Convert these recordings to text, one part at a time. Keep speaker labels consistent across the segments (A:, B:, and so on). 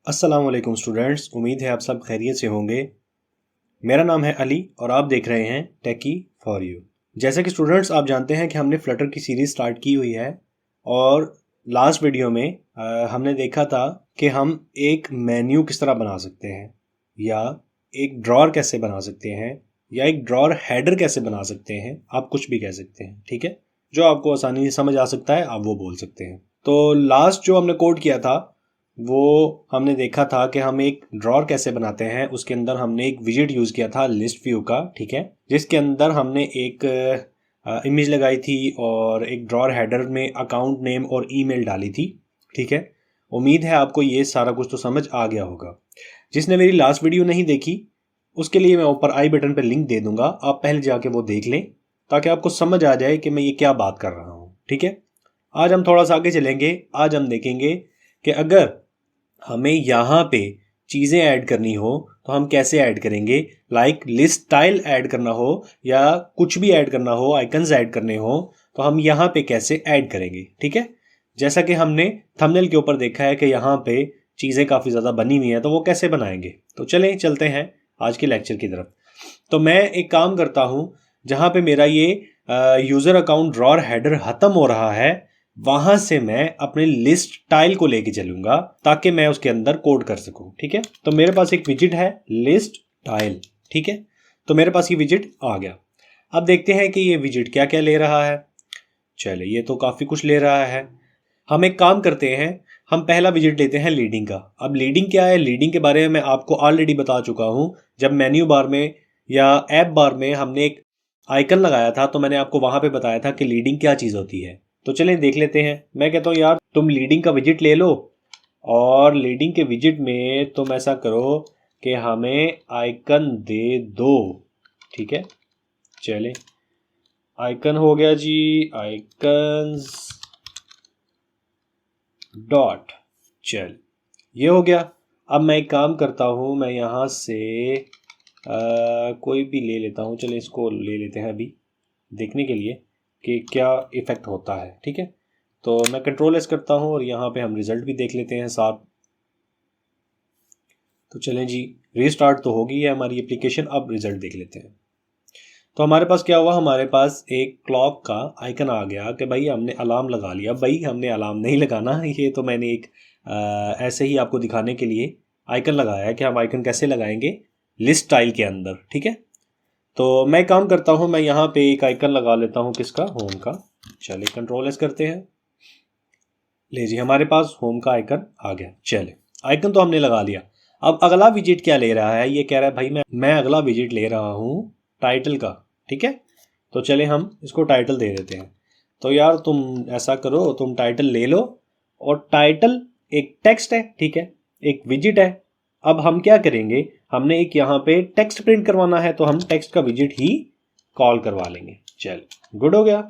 A: अस्सलामुअलैकुम स्टूडेंट्स, उम्मीद है आप सब खैरियत से होंगे। मेरा नाम है अली और आप देख रहे हैं टेकी फॉर यू। जैसा कि स्टूडेंट्स आप जानते हैं कि हमने फ्लटर की सीरीज़ स्टार्ट की हुई है और लास्ट वीडियो में हमने देखा था कि हम एक मेन्यू किस तरह बना सकते हैं या एक ड्रॉर कैसे बना सकते हैं या एक ड्रॉर हेडर कैसे बना सकते हैं। आप कुछ भी कह सकते हैं, ठीक है। जो आपको आसानी से समझ आ सकता है आप वो बोल सकते हैं। तो लास्ट जो हमने कोड किया था वो हमने देखा था कि हम एक ड्रॉर कैसे बनाते हैं। उसके अंदर हमने एक विजिट यूज़ किया था लिस्ट व्यू का, ठीक है, जिसके अंदर हमने एक इमेज लगाई थी और एक ड्रॉर हेडर में अकाउंट नेम और ईमेल डाली थी, ठीक है। उम्मीद है आपको ये सारा कुछ तो समझ आ गया होगा। जिसने मेरी लास्ट वीडियो नहीं देखी उसके लिए मैं ऊपर आई बटन पर लिंक दे दूंगा, आप पहले जाके वो देख लें ताकि आपको समझ आ जाए कि मैं ये क्या बात कर रहा हूँ, ठीक है। आज हम थोड़ा सा आगे चलेंगे। आज हम देखेंगे कि अगर हमें यहाँ पे चीज़ें ऐड करनी हो तो हम कैसे ऐड करेंगे। लाइक लिस्ट स्टाइल ऐड करना हो या कुछ भी ऐड करना हो, आइकन्स ऐड करने हो तो हम यहाँ पे कैसे ऐड करेंगे, ठीक है। जैसा कि हमने थंबनेल के ऊपर देखा है कि यहाँ पे चीज़ें काफ़ी ज़्यादा बनी हुई हैं, तो वो कैसे बनाएंगे। तो चलें चलते हैं आज के लेक्चर की तरफ। तो मैं एक काम करता हूँ, जहाँ पे मेरा ये यूज़र अकाउंट ड्रॉर हेडर ख़त्म हो रहा है वहां से मैं अपने लिस्ट स्टाइल को लेके चलूंगा ताकि मैं उसके अंदर कोड कर सकूं, ठीक है। तो मेरे पास एक विजिट है लिस्ट स्टाइल, ठीक है। तो मेरे पास ये विजिट आ गया। अब देखते हैं कि ये विजिट क्या क्या ले रहा है। चले, ये तो काफ़ी कुछ ले रहा है। हम एक काम करते हैं, हम पहला विजिट लेते हैं लीडिंग का। अब लीडिंग क्या है, लीडिंग के बारे में मैं आपको ऑलरेडी बता चुका हूं। जब मेन्यू बार में या ऐप बार में हमने एक आइकन लगाया था तो मैंने आपको वहां पे बताया था कि लीडिंग क्या चीज़ होती है। तो चलें देख लेते हैं। मैं कहता हूँ यार तुम लीडिंग का विजिट ले लो और लीडिंग के विजिट में तुम ऐसा करो कि हमें आइकन दे दो, ठीक है। चलें, आइकन हो गया जी, आइकन्स डॉट, चल ये हो गया। अब मैं एक काम करता हूँ, मैं यहाँ से कोई भी ले लेता हूँ। चलिए इसको ले लेते हैं अभी देखने के लिए कि क्या इफ़ेक्ट होता है, ठीक है। तो मैं कंट्रोल एस करता हूँ और यहाँ पे हम रिज़ल्ट भी देख लेते हैं साथ। तो चलें जी, रीस्टार्ट तो होगी है हमारी एप्लीकेशन। अब रिज़ल्ट देख लेते हैं। तो हमारे पास क्या हुआ, हमारे पास एक क्लॉक का आइकन आ गया कि भाई हमने अलार्म लगा लिया। भाई हमने अलार्म नहीं लगाना, ये तो मैंने एक ऐसे ही आपको दिखाने के लिए आइकन लगाया है कि हम आइकन कैसे लगाएंगे लिस्ट स्टाइल के अंदर, ठीक है। तो मैं काम करता हूँ, मैं यहाँ पे एक आइकन लगा लेता हूँ, किसका, होम का। चलिए कंट्रोल एस करते हैं। ले जी, हमारे पास होम का आइकन आ गया। चले, आइकन तो हमने लगा लिया। अब अगला विजिट क्या ले रहा है, ये कह रहा है भाई मैं अगला विजिट ले रहा हूँ टाइटल का, ठीक है। तो चले हम इसको टाइटल दे देते हैं। तो यार तुम ऐसा करो, तुम टाइटल ले लो और टाइटल एक टेक्स्ट है, ठीक है, एक विजिट है। अब हम क्या करेंगे, हमने एक यहाँ पे टेक्स्ट प्रिंट करवाना है तो हम टेक्स्ट का विजिट ही कॉल करवा लेंगे। चल, गुड हो गया,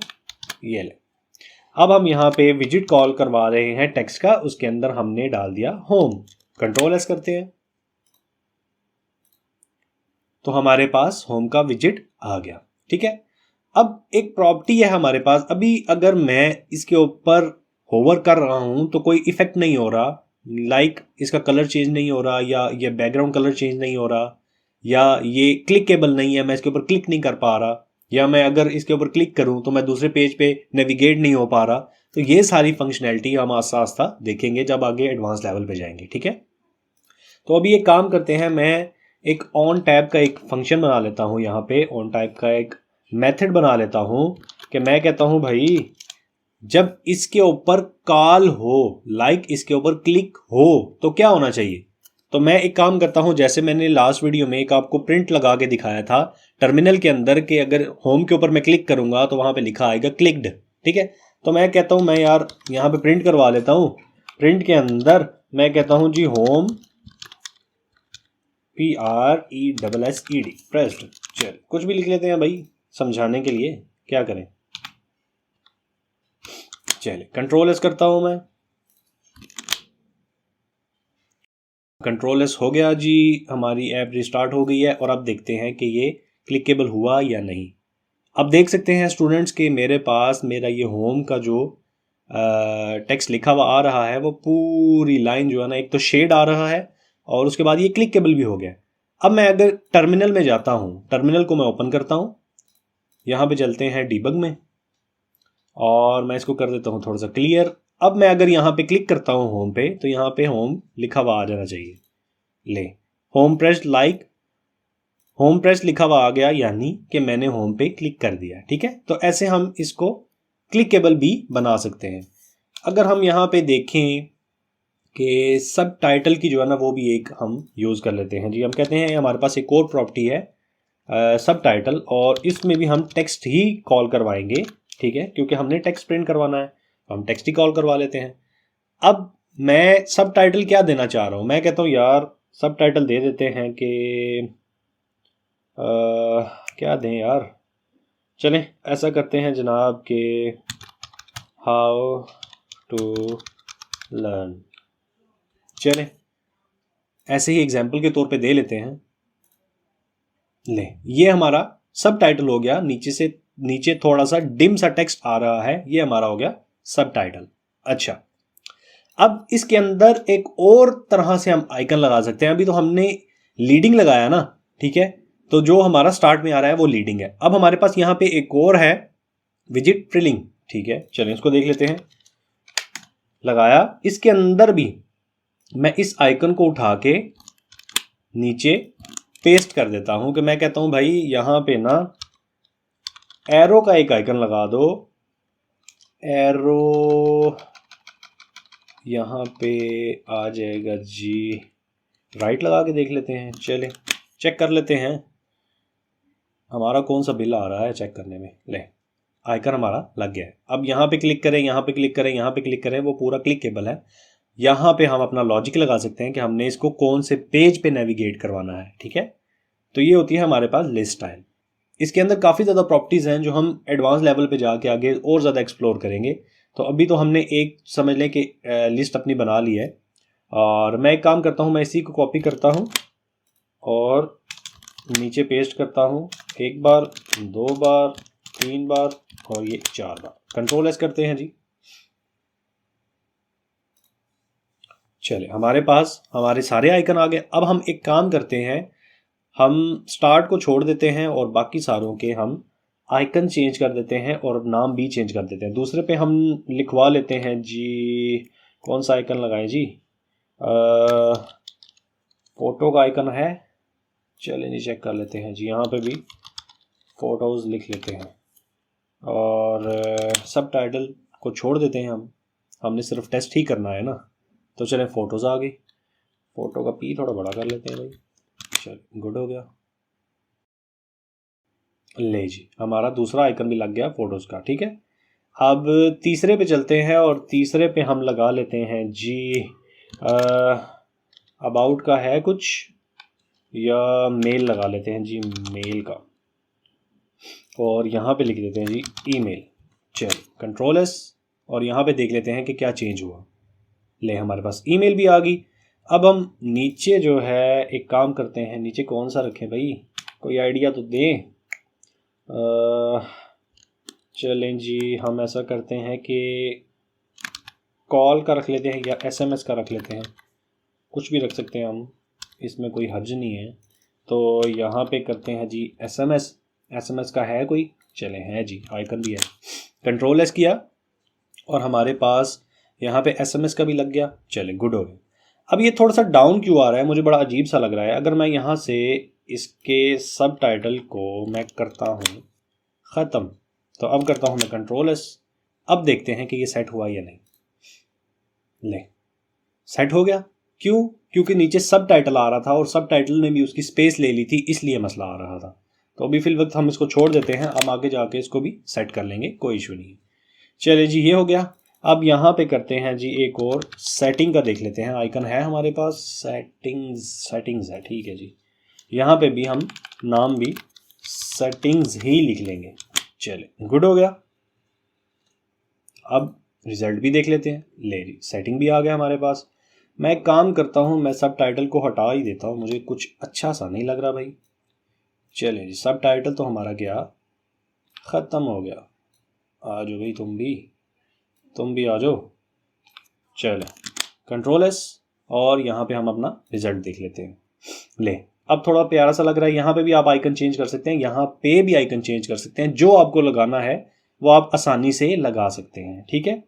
A: ये ले। अब हम यहाँ पे विजिट कॉल करवा रहे हैं टेक्स्ट का, उसके अंदर हमने डाल दिया होम। कंट्रोल एस करते हैं तो हमारे पास होम का विजिट आ गया, ठीक है। अब एक प्रॉपर्टी है हमारे पास, अभी अगर मैं इसके ऊपर होवर कर रहा हूं तो कोई इफेक्ट नहीं हो रहा। लाइक इसका कलर चेंज नहीं हो रहा या ये बैकग्राउंड कलर चेंज नहीं हो रहा या ये क्लिकेबल नहीं है, मैं इसके ऊपर क्लिक नहीं कर पा रहा, या मैं अगर इसके ऊपर क्लिक करूं तो मैं दूसरे पेज पे नेविगेट नहीं हो पा रहा। तो ये सारी फंक्शनैलिटी हम आस्ता आस्ता देखेंगे जब आगे एडवांस लेवल पे जाएंगे, ठीक है। तो अभी एक काम करते हैं, मैं एक ऑन टैब का एक फंक्शन बना लेता हूँ। यहाँ पे ऑन टैब का एक मेथड बना लेता हूँ कि मैं कहता हूँ भाई जब इसके ऊपर कॉल हो, लाइक इसके ऊपर क्लिक हो तो क्या होना चाहिए। तो मैं एक काम करता हूँ, जैसे मैंने लास्ट वीडियो में एक आपको प्रिंट लगा के दिखाया था टर्मिनल के अंदर कि अगर होम के ऊपर मैं क्लिक करूंगा तो वहां पे लिखा आएगा क्लिक्ड, ठीक है। तो मैं कहता हूँ मैं यार यहाँ पे प्रिंट करवा लेता हूँ। प्रिंट के अंदर मैं कहता हूँ जी होम PRESSED प्रेस्ड। चल कुछ भी लिख लेते हैं भाई समझाने के लिए, क्या करें। चले कंट्रोल एस करता हूं मैं। कंट्रोल एस हो गया जी, हमारी ऐप रिस्टार्ट हो गई है और अब देखते हैं कि ये क्लिकेबल हुआ या नहीं। अब देख सकते हैं स्टूडेंट्स के मेरे पास मेरा ये होम का जो टेक्स्ट लिखा हुआ आ रहा है वो पूरी लाइन जो है ना, एक तो शेड आ रहा है और उसके बाद ये क्लिकेबल भी हो गया। अब मैं अगर टर्मिनल में जाता हूँ, टर्मिनल को मैं ओपन करता हूँ, यहाँ पे चलते हैं डीबग में और मैं इसको कर देता हूँ थोड़ा सा क्लियर। अब मैं अगर यहाँ पे क्लिक करता हूँ होम पे, तो यहाँ पे होम लिखा हुआ आ जाना चाहिए। ले, home press like, home press लिखा हुआ आ गया, यानी कि मैंने होम पे क्लिक कर दिया। ठीक है, तो ऐसे हम इसको क्लिकेबल भी बना सकते हैं। अगर हम यहाँ पे देखें कि सब टाइटल की जो है ना वो भी एक हम यूज़ कर लेते हैं जी। हम कहते हैं हमारे पास एक और प्रॉपर्टी है सब टाइटल, और इसमें भी हम टेक्स्ट ही कॉल करवाएंगे। ठीक है, क्योंकि हमने टेक्स्ट प्रिंट करवाना है तो हम टेक्स्ट ही कॉल करवा लेते हैं। अब मैं सब टाइटल क्या देना चाह रहा हूँ, मैं कहता हूँ यार सब टाइटल दे देते हैं कि क्या दें यार, चलें ऐसा करते हैं जनाब कि हाउ टू लर्न, चलें ऐसे ही एग्जाम्पल के तौर पे दे लेते हैं। ले, ये हमारा सब टाइटल हो गया। नीचे से नीचे थोड़ा सा डिम सा टेक्स्ट आ रहा है, ये हमारा हो गया सब टाइटल। अच्छा, अब इसके अंदर एक और तरह से हम आइकन लगा सकते हैं। अभी तो हमने लीडिंग लगाया ना, ठीक है, तो जो हमारा स्टार्ट में आ रहा है वो लीडिंग है। अब हमारे पास यहाँ पे एक और है विजिट ट्रिलिंग। ठीक है, चलिए इसको देख लेते हैं। लगाया, इसके अंदर भी मैं इस आइकन को उठा के नीचे पेस्ट कर देता हूं कि मैं कहता हूं भाई यहाँ पे ना एरो का एक आइकन लगा दो। एरो यहाँ पे आ जाएगा जी, राइट लगा के देख लेते हैं। चले चेक कर लेते हैं हमारा कौन सा बिल आ रहा है चेक करने में। ले, आइकन हमारा लग गया है। अब यहाँ पे क्लिक करें, यहाँ पे क्लिक करें, यहाँ पे क्लिक करें, वो पूरा क्लिकेबल है। यहाँ पे हम अपना लॉजिक लगा सकते हैं कि हमने इसको कौन से पेज पे नेविगेट करवाना है। ठीक है, तो ये होती है हमारे पास लिस्ट स्टाइल। इसके अंदर काफ़ी ज़्यादा प्रॉपर्टीज़ हैं जो हम एडवांस लेवल पे जाके आगे और ज़्यादा एक्सप्लोर करेंगे। तो अभी तो हमने एक समझ लें कि लिस्ट अपनी बना ली है, और मैं एक काम करता हूँ, मैं इसी को कॉपी करता हूँ और नीचे पेस्ट करता हूँ। एक बार, दो बार, तीन बार और ये चार बार। कंट्रोल एस करते हैं जी। चले, हमारे पास हमारे सारे आइकन आ गए। अब हम एक काम करते हैं, हम स्टार्ट को छोड़ देते हैं और बाकी सारों के हम आइकन चेंज कर देते हैं और नाम भी चेंज कर देते हैं। दूसरे पे हम लिखवा लेते हैं जी, कौन सा आइकन लगाएं जी, फोटो का आइकन है। चलिए जी चेक कर लेते हैं जी, यहाँ पे भी फ़ोटोज़ लिख लेते हैं और सब टाइटल को छोड़ देते हैं। हमने सिर्फ टेस्ट ही करना है ना, तो चलें फ़ोटोज़ आ गई। फ़ोटो का पी थोड़ा बड़ा कर लेते हैं भाई। चल, गुड हो गया। ले जी, हमारा दूसरा आइकन भी लग गया फ़ोटोज़ का। ठीक है, अब तीसरे पे चलते हैं और तीसरे पे हम लगा लेते हैं जी अबाउट का है कुछ, या मेल लगा लेते हैं जी, मेल का, और यहाँ पे लिख देते हैं जी ईमेल। चल, कंट्रोल एस, और यहाँ पे देख लेते हैं कि क्या चेंज हुआ। ले, हमारे पास ईमेल भी आ गई। अब हम नीचे जो है एक काम करते हैं, नीचे कौन सा रखें भाई, कोई आइडिया तो दें। चलें जी, हम ऐसा करते हैं कि कॉल का रख लेते हैं या एसएमएस का रख लेते हैं, कुछ भी रख सकते हैं हम, इसमें कोई हर्ज नहीं है। तो यहाँ पे करते हैं जी एसएमएस। एसएमएस का है कोई, चले है जी, आइकन भी है। कंट्रोल एस किया और हमारे पास यहाँ पे एसएमएस का भी लग गया। चले, गुड हो गया। अब ये थोड़ा सा डाउन क्यों आ रहा है, मुझे बड़ा अजीब सा लग रहा है। अगर मैं यहाँ से इसके सब टाइटल को मैं करता हूँ ख़त्म, तो अब करता हूँ मैं कंट्रोल एस। अब देखते हैं कि ये सेट हुआ या नहीं। ले, सेट हो गया। क्यों? क्योंकि नीचे सब टाइटल आ रहा था और सब टाइटल ने भी उसकी स्पेस ले ली थी, इसलिए मसला आ रहा था। तो अभी फिल वक्त हम इसको छोड़ देते हैं, हम आगे जाके इसको भी सेट कर लेंगे, कोई इशू नहीं। चलिए जी, ये हो गया। अब यहाँ पे करते हैं जी एक और सेटिंग का देख लेते हैं। आइकन है हमारे पास, सेटिंग्स है, ठीक है जी। यहाँ पे भी हम नाम भी सेटिंग्स ही लिख लेंगे। चले, गुड हो गया। अब रिजल्ट भी देख लेते हैं। ले जी, सेटिंग भी आ गया हमारे पास। मैं एक काम करता हूँ, मैं सब टाइटल को हटा ही देता हूँ, मुझे कुछ अच्छा सा नहीं लग रहा भाई। चले जी, सब टाइटल तो हमारा गया, ख़त्म हो गया। आ जाओ भाई तुम भी। तुम भी आ जाओ। चलो कंट्रोल एस, और यहाँ पे हम अपना रिजल्ट देख लेते हैं। ले, अब थोड़ा प्यारा सा लग रहा है। यहाँ पे भी आप आइकन चेंज कर सकते हैं, यहाँ पे भी आइकन चेंज कर सकते हैं। जो आपको लगाना है वो आप आसानी से लगा सकते हैं। ठीक है,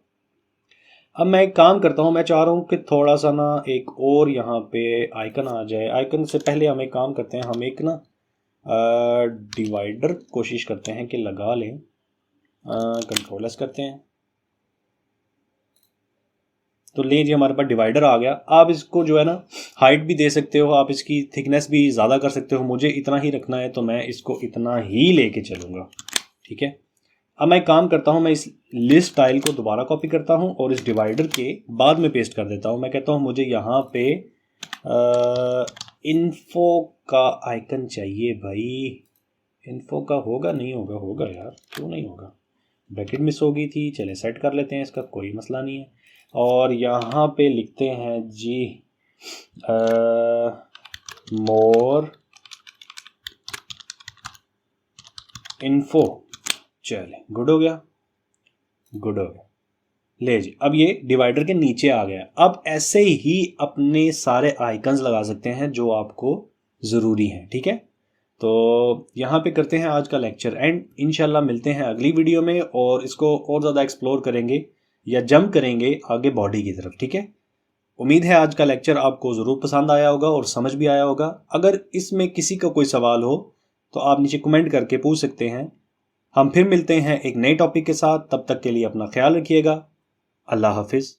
A: अब मैं एक काम करता हूँ, मैं चाह रहा हूँ कि थोड़ा सा ना एक और यहाँ पे आइकन आ जाए। आइकन से पहले हम एक काम करते हैं, हम एक ना डिवाइडर कोशिश करते हैं कि लगा लें। कंट्रोल एस करते हैं तो ले जी हमारे पास डिवाइडर आ गया। आप इसको जो है ना हाइट भी दे सकते हो, आप इसकी थिकनेस भी ज़्यादा कर सकते हो। मुझे इतना ही रखना है तो मैं इसको इतना ही लेके चलूँगा। ठीक है, अब मैं काम करता हूँ, मैं इस लिस्ट स्टाइल को दोबारा कॉपी करता हूँ और इस डिवाइडर के बाद में पेस्ट कर देता हूँ। मैं कहता हूँ मुझे यहाँ पे इन्फो का आइकन चाहिए भाई। इन्फो का होगा, नहीं होगा? होगा यार, क्यों नहीं होगा? ब्रैकेट मिस हो गई थी, चले सेट कर लेते हैं, इसका कोई मसला नहीं है। और यहाँ पे लिखते हैं जी मोर इन्फो। चले, गुड हो गया, गुड हो गया। ले जी, अब ये डिवाइडर के नीचे आ गया। अब ऐसे ही अपने सारे आइकन्स लगा सकते हैं जो आपको ज़रूरी हैं। ठीक है, तो यहाँ पे करते हैं आज का लेक्चर एंड। इंशाल्लाह मिलते हैं अगली वीडियो में और इसको और ज़्यादा एक्सप्लोर करेंगे या जंप करेंगे आगे बॉडी की तरफ। ठीक है, उम्मीद है आज का लेक्चर आपको ज़रूर पसंद आया होगा और समझ भी आया होगा। अगर इसमें किसी का कोई सवाल हो तो आप नीचे कमेंट करके पूछ सकते हैं। हम फिर मिलते हैं एक नए टॉपिक के साथ, तब तक के लिए अपना ख्याल रखिएगा। अल्लाह हाफिज़।